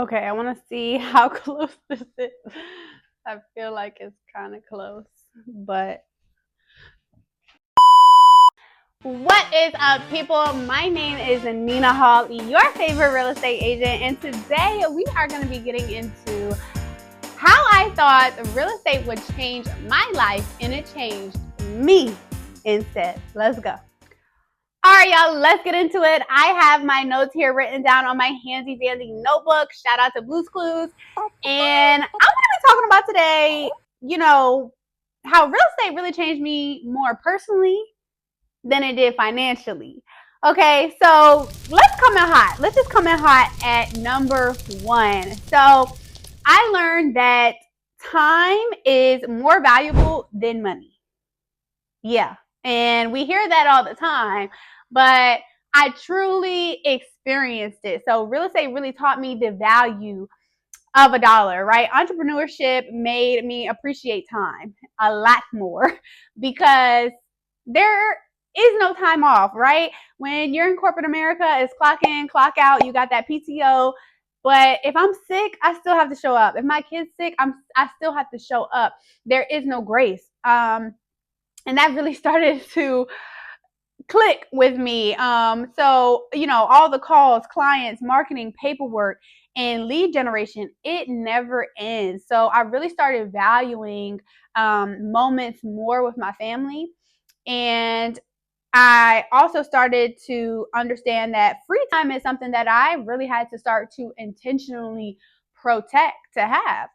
Okay, I want to see how close this is. I feel like it's kind of close, but what is up, people? My name is Nina Hall, your favorite real estate agent, and today we are going to be getting into how I thought real estate would change my life, and it changed me instead. Let's go. All right, y'all, let's get into it. I have my notes here written down on my handy dandy notebook. Shout out to Blue's Clues. And I'm going to be talking about today, how real estate really changed me more personally than it did financially. Okay, so let's come in hot. Let's just come in hot at number one. So I learned that time is more valuable than money. Yeah. And we hear that all the time, but I truly experienced it. So real estate really taught me the value of a dollar, right? Entrepreneurship made me appreciate time a lot more because there is no time off, right? When you're in corporate America, it's clock in, clock out, you got that PTO. But if I'm sick, I still have to show up. If my kid's sick, I still have to show up. There is no grace. And that really started to click with me. So, all the calls, clients, marketing, paperwork, and lead generation, it never ends. So I really started valuing moments more with my family. And I also started to understand that free time is something that I really had to start to intentionally protect to have.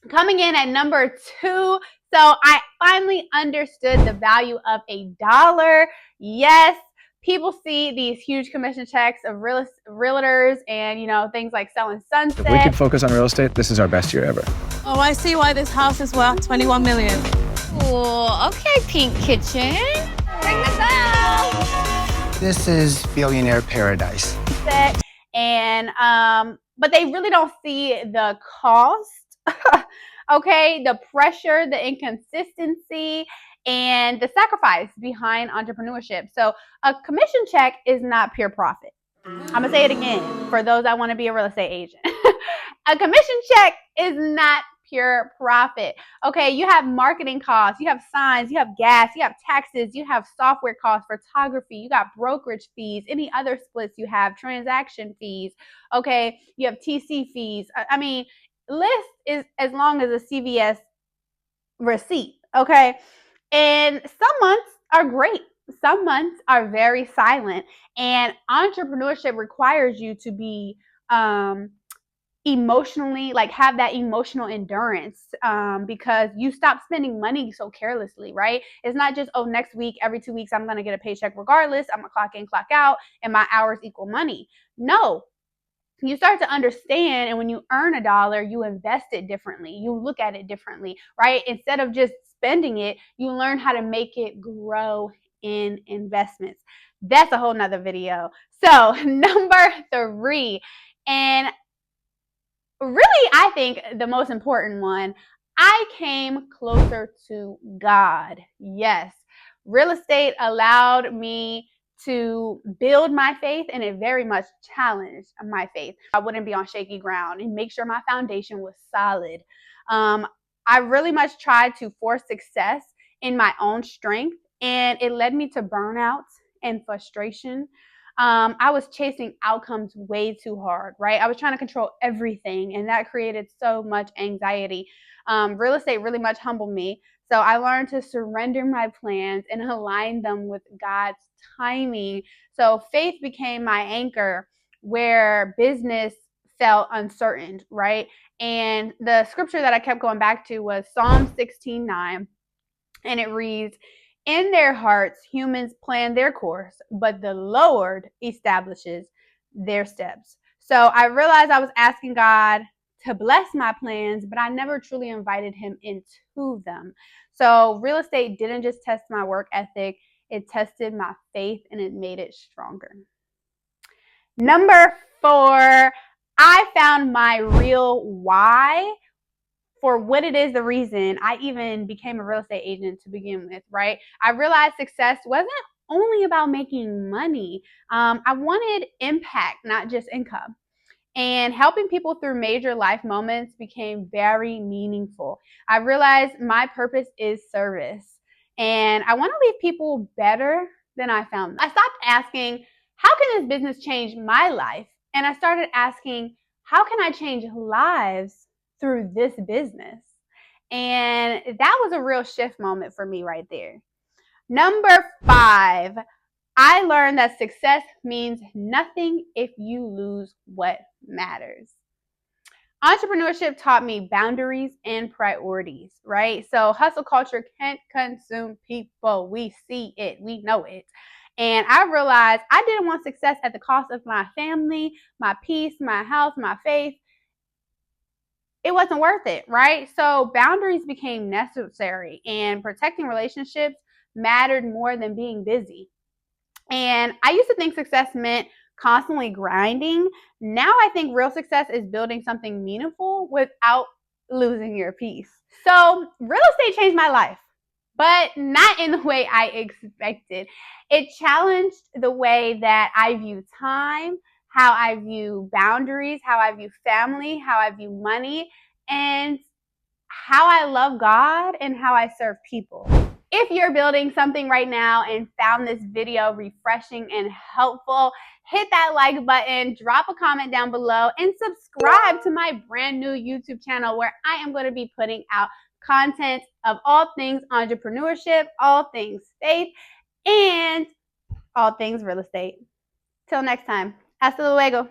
Coming in at number two, so I finally understood the value of a dollar. Yes, people see these huge commission checks of realtors and, things like selling sunset. If we could focus on real estate, this is our best year ever. Oh, I see why this house is worth 21 million. Oh, okay, Pink Kitchen. Ring the bell. This is billionaire paradise. And, but they really don't see the cost. Okay, the pressure, the inconsistency, and the sacrifice behind entrepreneurship. So a commission check is not pure profit. I'm gonna say it again for those that want to be a real estate agent. A commission check is not pure profit. Okay, you have marketing costs, you have signs, you have gas, you have taxes, you have software costs, photography, you got brokerage fees, any other splits you have, transaction fees. Okay, you have TC fees. I mean, list is as long as a CVS receipt. Okay, and some months are great. Some months are very silent, and entrepreneurship requires you to be emotionally, like, have that emotional endurance, because you stop spending money so carelessly, right? It's not just, oh, next week, every 2 weeks, I'm going to get a paycheck regardless. I'm going to clock in, clock out, and my hours equal money. No, you start to understand, and when you earn a dollar, you invest it differently. You look at it differently, right? Instead of just spending it, you learn how to make it grow in investments. That's a whole nother video. So number three, and really, I think the most important one, I came closer to God. Yes, real estate allowed me to build my faith, and it very much challenged my faith. I wouldn't be on shaky ground and make sure my foundation was solid. I really much tried to force success in my own strength, and it led me to burnout and frustration. I was chasing outcomes way too hard, right? I was trying to control everything, and that created so much anxiety. Real estate really much humbled me. So I learned to surrender my plans and align them with God's timing. So faith became my anchor where business felt uncertain, right? And the scripture that I kept going back to was Psalm 16:9, and it reads, in their hearts, humans plan their course, but the Lord establishes their steps. So I realized I was asking God to bless my plans, but I never truly invited him into them. So real estate didn't just test my work ethic, it tested my faith, and it made it stronger. Number four, I found my real why for what it is, the reason I even became a real estate agent to begin with, right? I realized success wasn't only about making money. I wanted impact, not just income. And helping people through major life moments became very meaningful. I realized my purpose is service, and I want to leave people better than I found them. I stopped asking, how can this business change my life? And I started asking, how can I change lives through this business? And that was a real shift moment for me right there. Number 5, I learned that success means nothing if you lose what matters. Entrepreneurship taught me boundaries and priorities, right? So hustle culture can't consume people. We see it, we know it. And I realized I didn't want success at the cost of my family, my peace, my health, my faith. It wasn't worth it, right? So boundaries became necessary, and protecting relationships mattered more than being busy. And I used to think success meant constantly grinding. Now I think real success is building something meaningful without losing your peace. So real estate changed my life, but not in the way I expected. It challenged the way that I view time, how I view boundaries, how I view family, how I view money, and how I love God and how I serve people. If you're building something right now and found this video refreshing and helpful, hit that like button, drop a comment down below, and subscribe to my brand new YouTube channel where I am going to be putting out content of all things entrepreneurship, all things faith, and all things real estate. Till next time, hasta luego.